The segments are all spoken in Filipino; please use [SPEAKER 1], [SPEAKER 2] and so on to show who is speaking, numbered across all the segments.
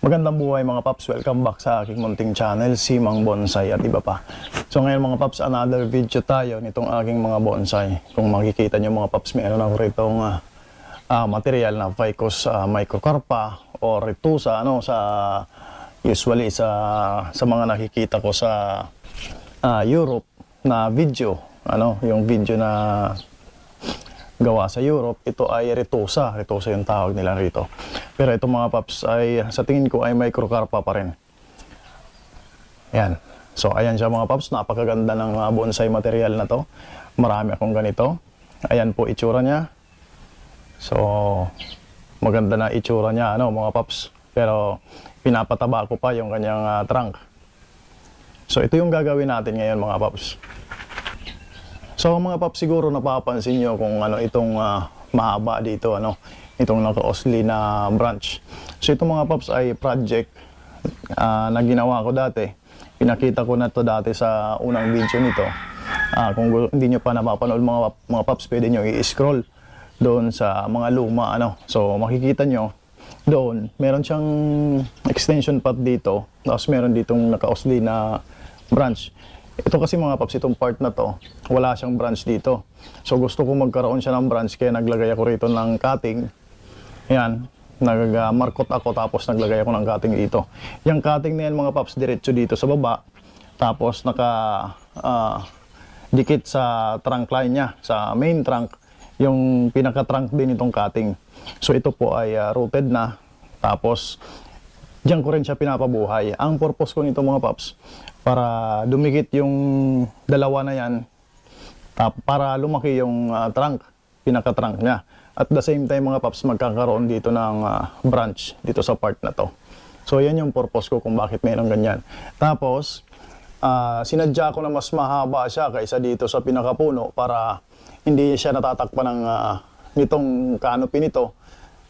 [SPEAKER 1] Magandang buhay mga paps, welcome back sa aking munting channel, si Mang Bonsai at iba pa. So ngayon mga paps, another video tayo nitong aking mga bonsai. Kung makikita nyo mga paps, meron ako rito material na Ficus microcarpa o retusa, usually sa mga nakikita ko sa Europe na video, yung video na gawa sa Europe, ito ay retusa yung tawag nila rito. Pero ito mga paps ay sa tingin ko ay microcarpa pa rin. Yan. So ayan siya mga paps, napakaganda ng bonsai material na to. Marami akong ganito. Ayan po itsura niya. So maganda na itsura niya mga paps. Pero pinapataba ko pa yung kanyang trunk. So ito yung gagawin natin ngayon mga paps. So mga paps, siguro napapansin nyo kung itong mahaba dito, itong naka-osli na branch. So ito mga paps ay project na ginawa ko dati. Pinakita ko na to dati sa unang video nito. Kung hindi nyo pa napapanood mga paps, pwede nyo i-scroll doon sa mga luma. So makikita nyo doon, meron siyang extension path dito. Tapos meron ditong naka-osli na branch. Ito kasi mga paps, itong part na to, wala siyang branch dito. So gusto ko magkaroon siya ng branch, kaya naglagay ako rito ng cutting. Yan, nag-markot ako tapos naglagay ako ng cutting dito. Yung cutting na yan mga paps, diretso dito sa baba. Tapos dikit sa trunk line niya, sa main trunk, yung pinaka-trunk din itong cutting. So ito po ay rooted na. Tapos diyan ko rin siya pinapabuhay. Ang purpose ko nito mga paps, para dumikit yung dalawa na yan, para lumaki yung trunk, pinaka-trunk niya. At the same time mga paps, magkakaroon dito ng branch dito sa part na to. So yan yung purpose ko kung bakit mayroong ganyan. Tapos sinadya ko na mas mahaba siya kaysa dito sa pinakapuno para hindi siya natatakpan ng nitong canopy nito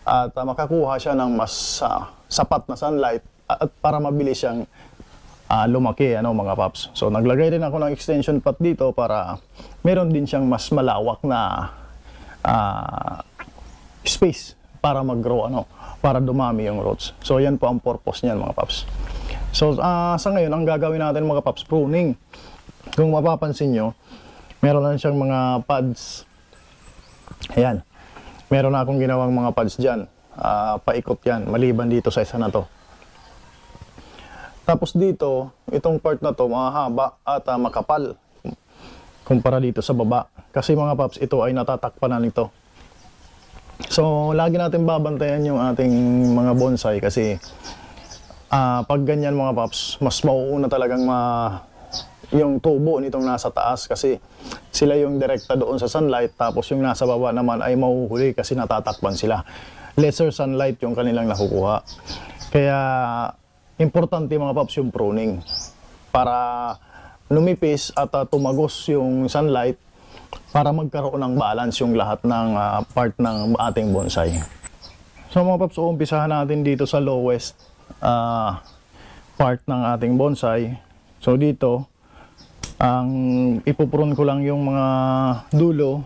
[SPEAKER 1] at makakuha siya ng mas sapat na sunlight at para mabilis siyang lumaki mga paps. So naglagay din ako ng extension path dito para meron din siyang mas malawak na space para mag-grow, para dumami yung roots. So yan po ang purpose niyan mga paps. So sa ngayon, ang gagawin natin mga paps, pruning. Kung mapapansin nyo, meron na siyang mga pads. Ayan, meron na akong ginawang mga pads dyan, paikot yan, maliban dito sa isa na to. Tapos dito, itong part na to mahaba at makapal kumpara dito sa baba. Kasi mga paps, ito ay natatakpan na nito. So, lagi natin babantayan yung ating mga bonsai kasi pag ganyan mga paps, mas mauuna talagang yung tubo nitong nasa taas kasi sila yung direkta doon sa sunlight, tapos yung nasa baba naman ay mahuhuli kasi natatakpan sila. Lesser sunlight yung kanilang nakukuha. Kaya importante mga paps yung pruning para lumipis at tumagos yung sunlight para magkaroon ng balance yung lahat ng part ng ating bonsai. So mga paps, umpisahan natin dito sa lowest part ng ating bonsai. So dito, ang ipuprune ko lang yung mga dulo,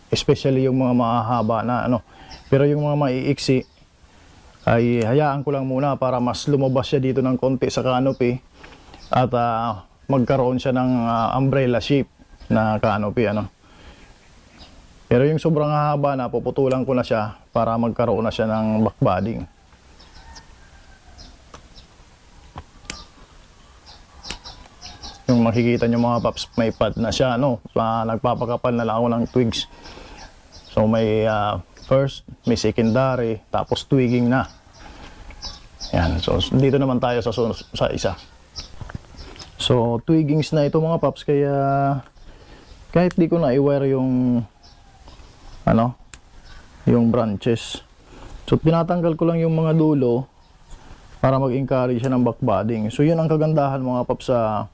[SPEAKER 1] especially yung mga mahahaba na pero yung mga maiiksi ay hayaan ko lang muna para mas lumabas siya dito ng konti sa canopy at magkaroon siya ng umbrella shape na canopy Pero yung sobrang haba na, puputulan ko na siya para magkaroon na siya ng backbudding. Yung makikita nyo mga paps, may pad na siya nagpapakapal na lang ako ng twigs. So may first, may secondary, tapos twigging na. Yan. So dito naman tayo sa isa. So twiggings na ito mga paps, kaya kahit di ko na i-wire yung yung branches. So tinatanggal ko lang yung mga dulo para mag-encourage siya ng backbudding. So yun ang kagandahan mga paps sa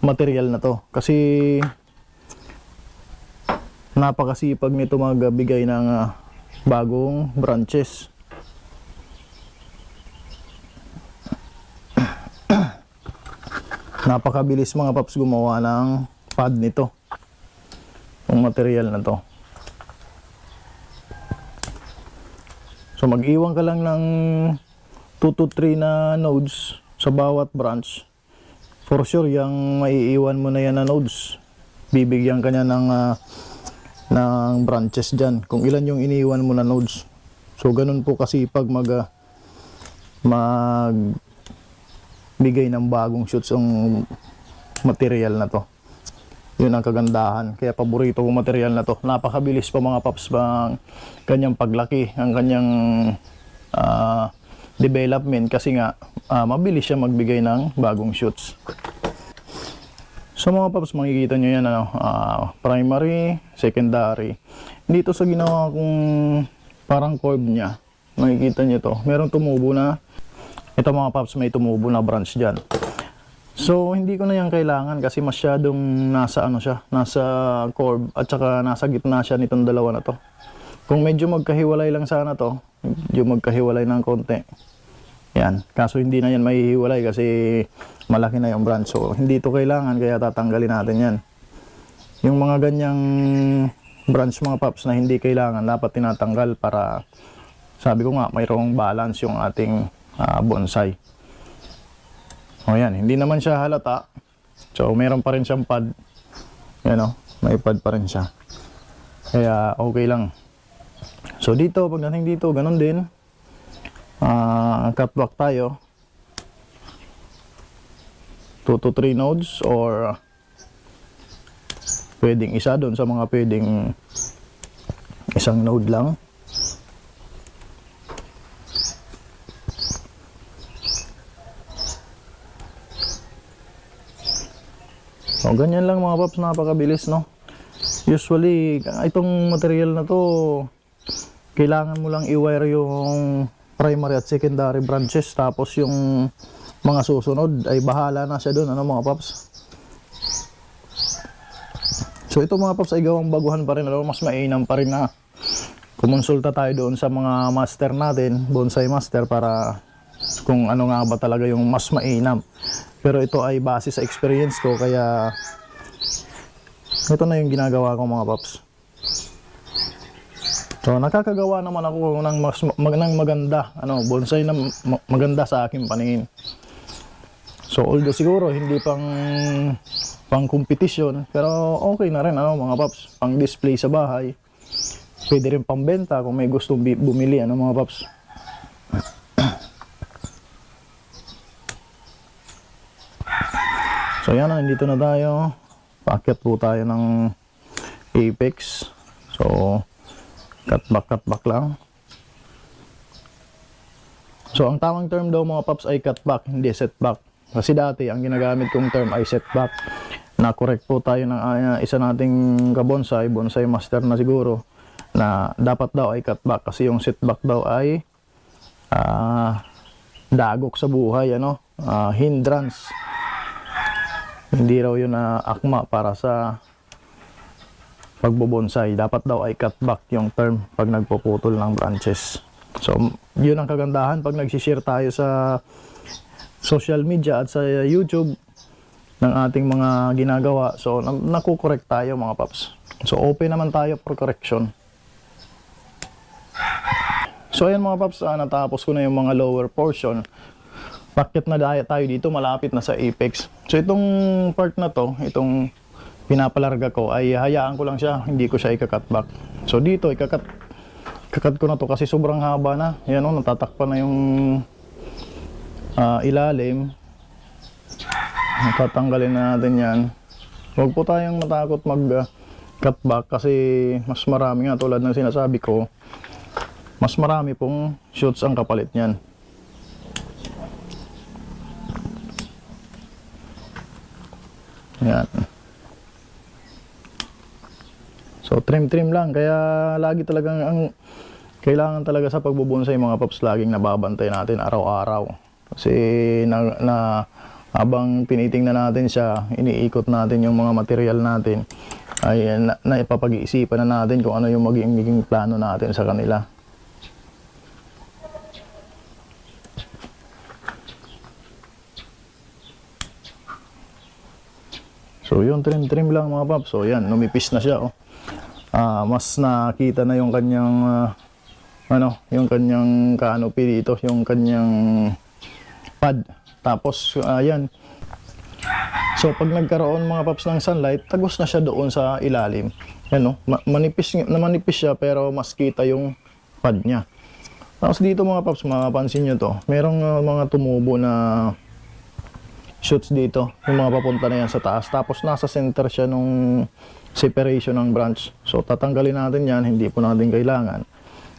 [SPEAKER 1] material na to. Kasi napakasipag nito magbigay ng bagong branches. Napakabilis mga paps gumawa ng pad nito, yung material na to. So mag-iwan ka lang ng 2 to 3 na nodes sa bawat branch. For sure, yung maiiwan mo na yan na nodes, bibigyan ka niya ng branches dyan. Kung ilan yung iniiwan mo na nodes. So, ganun po kasi pag magbigay ng bagong shoots ang material na to. Yun ang kagandahan. Kaya paborito kong material na to. Napakabilis pa mga paps bang kanyang paglaki, ang kanyang development kasi nga mabilis siya magbigay ng bagong shoots. So mga paps, makikita nyo yan, primary, secondary. Dito sa ginawa kong parang curve niya, makikita nyo to. Meron tumubo na, ito mga paps, may tumubo na branch dyan. So hindi ko na yan kailangan kasi masyadong nasa nasa curve at saka nasa gitna siya nitong dalawa na to. Kung medyo magkahiwalay lang sana to, medyo magkahiwalay ng konti. Yan, kaso hindi na yan mahihiwalay kasi malaki na yung branch. So hindi ito kailangan, kaya tatanggalin natin yan. Yung mga ganyang branch mga paps na hindi kailangan, dapat tinatanggal para, sabi ko nga, mayroong balance yung ating bonsai. O yan, hindi naman siya halata. So meron pa rin siyang pad. Yan o, may pad pa rin siya. Kaya okay lang. So dito, pagdating dito, ganun din. Cut back tayo 2 to 3 nodes or pwedeng isa doon sa mga pwedeng isang node lang. So ganyan lang mga paps, napakabilis no. Usually itong material na to kailangan mo lang i-wire yung primary at secondary branches, tapos yung mga susunod ay bahala na siya doon, ano mga paps. So ito mga paps ay gawang baguhan pa rin, mas mainam pa rin na kumonsulta tayo doon sa mga master natin, bonsai master, para kung ano nga ba talaga yung mas mainam. Pero ito ay base sa experience ko, kaya ito na yung ginagawa ko mga paps. So nakakagawa naman ako ng maganda, bonsai na maganda sa aking paningin. So although siguro hindi pang competition, pero okay na rin mga paps, pang display sa bahay. Pwede rin pang benta kung may gustong bumili mga paps. So yan, nandito na tayo. Paakyat po tayo ng apex. So cut back lang. So ang tamang term daw mga paps ay cut back, hindi set back. Kasi dati ang ginagamit kong term ay set back. Na-correct po tayo ng isa nating kabonsai, bonsai master na siguro, na dapat daw ay cut back kasi yung set back daw ay dagok sa buhay, hindrance. Hindi raw yun akma para sa pagbobonsai. Dapat daw ay cut back yung term pag nagpuputol ng branches. So yun ang kagandahan pag nagsishare tayo sa social media at sa YouTube ng ating mga ginagawa. So nakukorek tayo mga paps. So open naman tayo for correction. So ayan mga paps, natapos ko na yung mga lower portion. Packet na tayo dito, malapit na sa apex. So itong part na to, itong pinapalarga ko, ay hayaan ko lang siya, hindi ko siya ika-cut back. So dito ika-cut ko na to kasi sobrang haba na. Yan natatakpan na yung ilalim. Tatanggalin na natin yan. Huwag po tayong matakot mag-cut back kasi mas marami nga, tulad ng sinasabi ko, mas marami pong shoots ang kapalit niyan. Yan. So trim lang, kaya lagi talagang kailangan talaga sa pagbubonsai mga paps, laging nababantay natin araw-araw. Kasi habang tinitingnan natin siya, iniikot natin yung mga material natin, ay naipapag-iisipan na natin kung ano yung magiging plano natin sa kanila. So yun, trim lang mga paps. So yan, numipis na siya. Mas nakita na yung kanyang yung kanyang canopy dito, yung kanyang pad. Tapos ayan. So pag nagkaroon mga paps ng sunlight, tagos na siya doon sa ilalim. Yan, manipis siya pero mas kita yung pad niya. Tapos dito mga paps, mapapansin nyo to, merong mga tumubo na shoots dito, yung mga papunta na yan sa taas. Tapos nasa center siya nung separation ng branch. So tatanggalin natin yan, hindi po natin kailangan.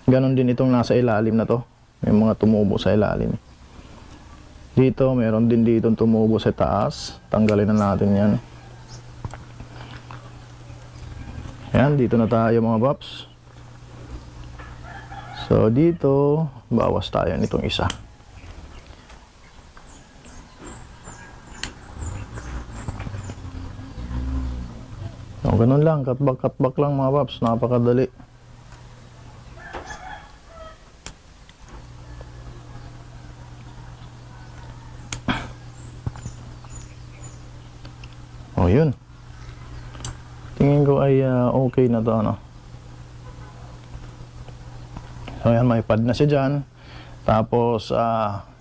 [SPEAKER 1] Ganon din itong nasa ilalim na to, may mga tumubo sa ilalim. Dito, meron din dito tumubo sa taas. Tanggalin na natin yan. Yan, dito na tayo mga paps. So dito, bawas tayo nitong isa. So ganun lang, katbak lang mga paps, napakadali. O yun, tingin ko ay okay na to, ano. So yan, may pad na siya dyan. Tapos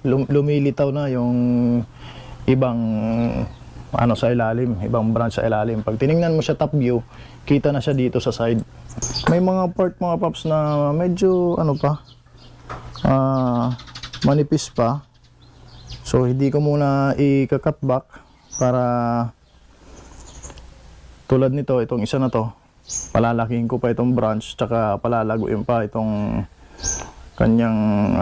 [SPEAKER 1] lumilitaw na yung ibang sa ilalim, ibang branch sa ilalim. Pag tiningnan mo siya top view, kita na siya dito sa side. May mga part mga paps na medyo manipis pa. So hindi ko muna i-cut back para tulad nito, itong isa na to, palalakihin ko pa itong branch, tsaka palalaguin pa itong kanyang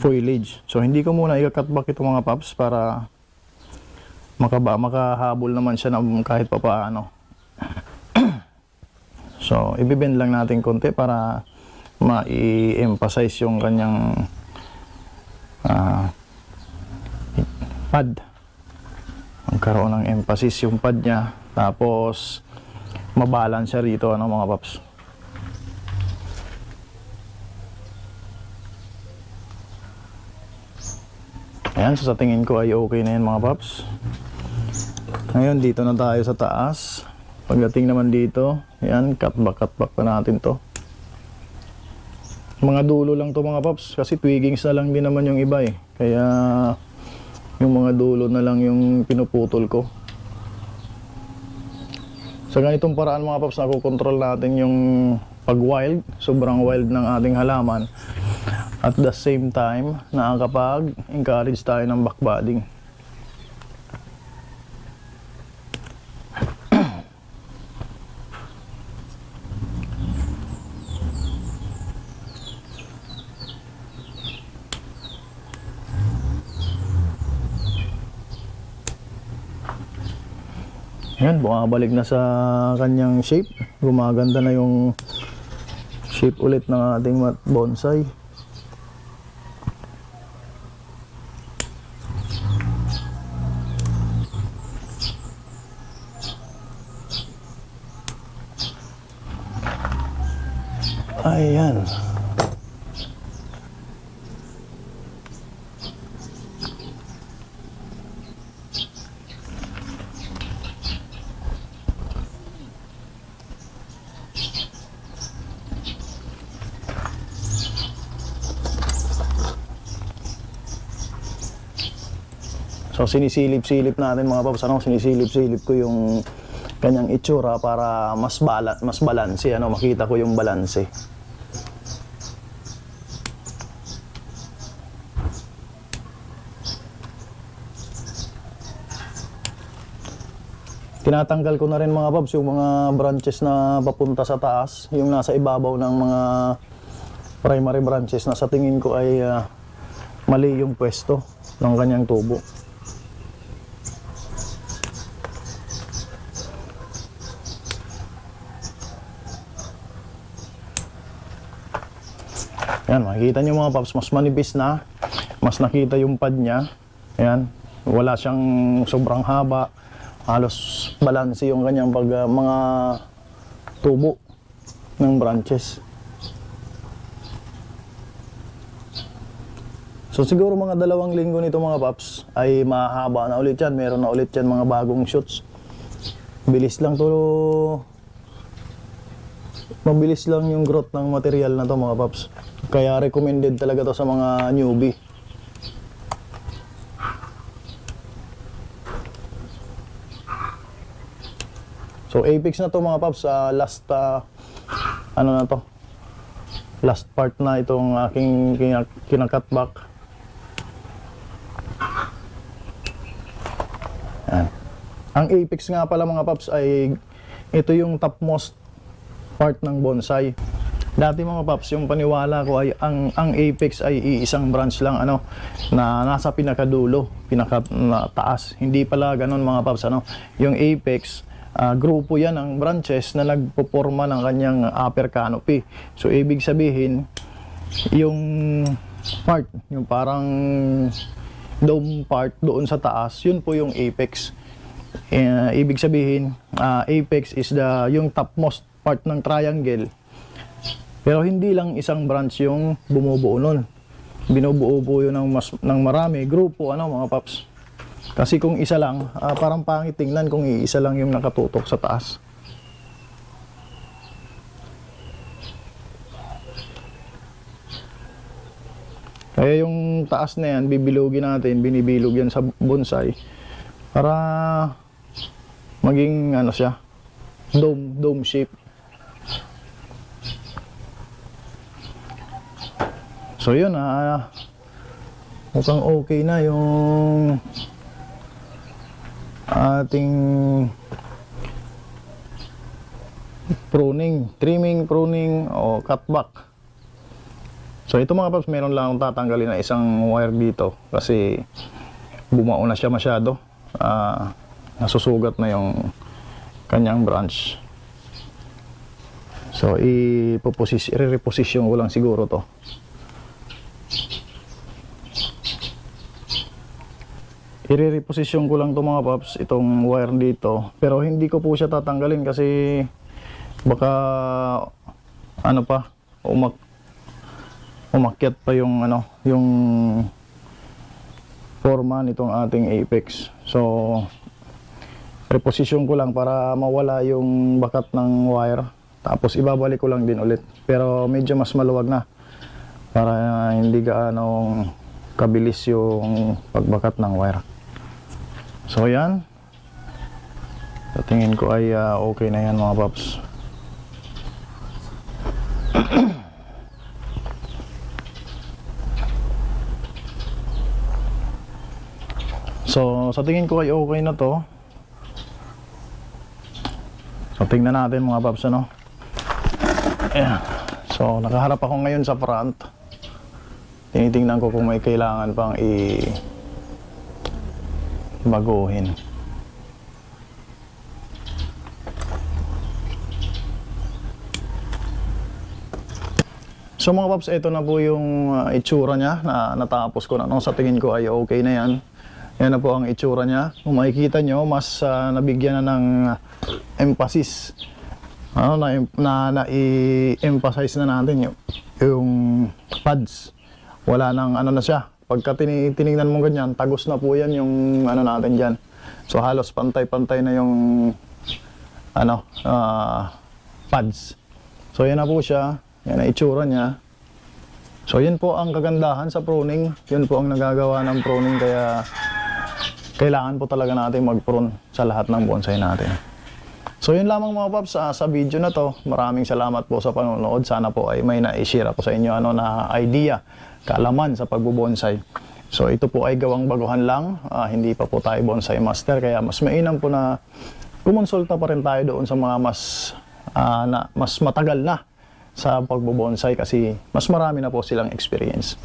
[SPEAKER 1] foliage. So hindi ko muna i-cut back itong mga paps para makahabol naman siya ng kahit pa paano. So ibibend lang natin konti para ma-emphasize yung kanyang pad. Magkaroon ng emphasis yung pad niya, tapos mabalance siya rito, mga paps. Ayan, so sa tingin ko ay okay na yan mga paps. Ngayon dito na tayo sa taas. Pagdating naman dito, ayan, cut back pa natin to. Mga dulo lang to mga paps, kasi twiggings na lang din naman yung iba eh. Kaya yung mga dulo na lang yung pinuputol ko. Sa ganitong paraan mga paps, nakokontrol natin yung pag-wild, sobrang wild ng ating halaman. At the same time, nakakapag-encourage tayo ng backbudding. Ayan, bumabalik na sa kanyang shape. Gumaganda na yung shape ulit ng ating bonsai. Ayan. So sinisilip-silip natin mga paps, sinisilip-silip ko yung kanyang itsura para mas balanse, makita ko yung balanse. Tinatanggal ko na rin mga paps yung mga branches na papunta sa taas, yung nasa ibabaw ng mga primary branches na sa tingin ko ay mali yung pwesto ng kanyang tubo. Yan, makikita nyo mga paps, mas manipis na, mas nakita yung pad niya. Yan, wala siyang sobrang haba, halos balanse yung kanyang mga tubo ng branches. So siguro mga 2 linggo nito mga paps ay mahaba na ulit yan, meron na ulit yan mga bagong shoots. Bilis lang to mabilis lang yung growth ng material na to mga paps. Kaya recommended talaga to sa mga newbie. So apex na to mga paps, last ano na to, last part na itong aking kinakat back. Yan. Ang apex nga pala mga paps ay ito yung topmost part ng bonsai. Dati mga paps, yung paniwala ko ay ang apex ay iisang branch lang ano, na nasa pinakadulo, taas. Hindi pala ganun mga paps ano. Yung apex, grupo yan ng branches na nagpoporma ng kanyang upper canopy. So ibig sabihin, yung part, yung parang dome part doon sa taas, yun po yung apex. Ibig sabihin, apex is yung topmost part ng triangle. Pero hindi lang isang branch yung bumubuo nun. Binubuo po yun ng marami grupo ano mga paps. Kasi kung isa lang, parang pangit tingnan kung iisa lang yung nakatutok sa taas. Kaya yung taas na yan, bibilugin natin, binibilog yan sa bonsai para maging ano siya, dome shape. So yun, mukhang okay na yung ating trimming o cutback. So ito mga paps, meron lang akong tatanggalin na isang wire dito kasi bumao na siya masyado. Nasusugat na yung kanyang branch. So i-reposition ko lang siguro to. I-reposition ko lang to mga paps, itong wire dito. Pero hindi ko po siya tatanggalin kasi baka ano pa, umakyat pa yung ano, yung forma nitong ating apex. So reposition ko lang para mawala yung bakat ng wire. Tapos ibabalik ko lang din ulit. Pero medyo mas maluwag na para hindi gaano kabilis yung pagbakat ng wire. So yan, sa tingin ko ay okay na yan mga paps. So sa tingin ko ay okay na to. So tingnan natin mga paps ano. Ayan. So nakaharap ako ngayon sa front. Tinitingnan ko kung may kailangan pang baguhin. So mga paps, ito na po yung itsura niya na natapos ko na. No? Sa tingin ko ay okay na yan. Yan na po ang itsura niya. Kung makikita nyo, mas nabigyan na ng emphasis. Ano, na-emphasize na natin yung pads. Wala nang ano na siya. Pagka tinignan mo ganyan, tagos na po yan yung ano natin dyan. So halos pantay-pantay na yung ano, pads. So yan na po siya. Yan ang itsura niya. So yun po ang kagandahan sa pruning. Yun po ang nagagawa ng pruning, kaya kailangan po talaga natin mag-prune sa lahat ng bonsai natin. So yun lamang mga paps sa video na to. Maraming salamat po sa panonood. Sana po ay may na-share ako sa inyo ano na idea, kaalaman sa pagbubonsai. So ito po ay gawang baguhan lang, hindi pa po tayo bonsai master, kaya mas mainam po na kumonsulta pa rin tayo doon sa mga mas matagal na sa pagbubonsai kasi mas marami na po silang experience.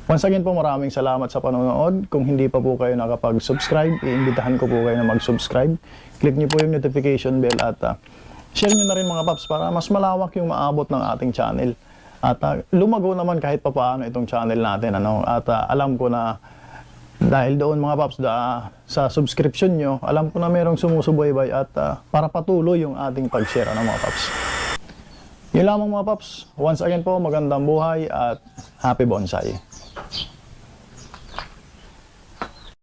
[SPEAKER 1] Once again po, maraming salamat sa panonood. Kung hindi pa po kayo nakapag-subscribe, iimbitahan ko po kayo na mag-subscribe. Click nyo po yung notification bell at share nyo na rin mga paps para mas malawak yung maabot ng ating channel. At lumago naman kahit pa paano itong channel natin. Ano? At alam ko na dahil doon mga paps, sa subscription nyo, alam ko na merong sumusubaybay at para patuloy yung ating pag-share ano, mga paps. Yun lamang mga paps. Once again po, magandang buhay at happy bonsai.